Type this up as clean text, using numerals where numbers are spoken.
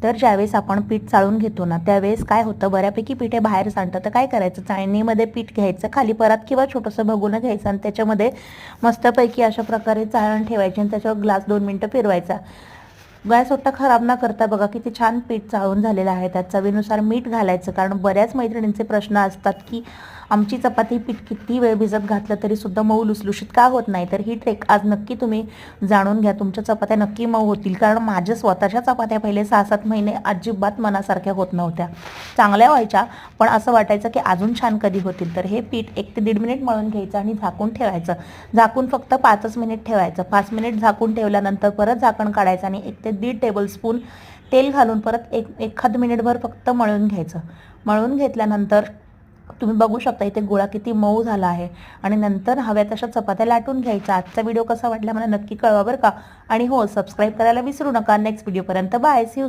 तर ज्यावेळेस आपण पीठ चाळून घेतो ना त्यावेळेस काय होतं, बऱ्यापैकी पीठ हे बाहेर सांडतं. तर काय करायचं, चाळणीमध्ये पीठ घ्यायचं, खाली परात किंवा छोटंसं भगोनं घ्यायचं आणि त्याच्यामध्ये मस्तपैकी अशा प्रकारे चाळण ठेवायची आणि त्याच्यावर ग्लास 2 मिनटं फिरवायचा. गॅस ओट्टा खराब न करता बघा किती छान पीठ चाळून झालेलं आहे. त्यात चवीनुसार मीठ घालायचं, कारण बऱ्याच मैत्रिणींचे प्रश्न असतात की आमची चपाती पीठ किती वेळ भिजत घातलं तरी सुद्धा मऊ लुसलुशीत का होत नाही. तर ही ट्रेक आज नक्की तुम्ही जाणून घ्या, तुमच्या चपात्या नक्की मऊ होतील. कारण माझ्या स्वतःच्या चपात्या पहिले 6-7 महिने अजिबात मनासारख्या होत नव्हत्या, चांगल्या व्हायच्या पण असं वाटायचं की अजून छान कधी होतील. तर हे पीठ 1 ते 1.5 मिनिट मळून घ्यायचं आणि झाकून ठेवायचं. झाकून फक्त 5च मिनिट ठेवायचं. 5 मिनिट झाकून ठेवल्यानंतर परत झाकण काढायचं आणि 1 ते 1.5 टेबलस्पून तेल घालून परत एखाद मिनिटभर फक्त मळून घ्यायचं. मळून घेतल्यानंतर तुम्ही बघू शकता इथे गोळा किती मऊ झाला आहे. आणि नंतर हव्या तशा चपात्या लाटून घ्यायचा. आजचा व्हिडिओ कसा वाटला मला नक्की कळवा बरं का. आणि हो, सबस्क्राईब करायला विसरू नका. नेक्स्ट व्हिडिओपर्यंत बाय. See you.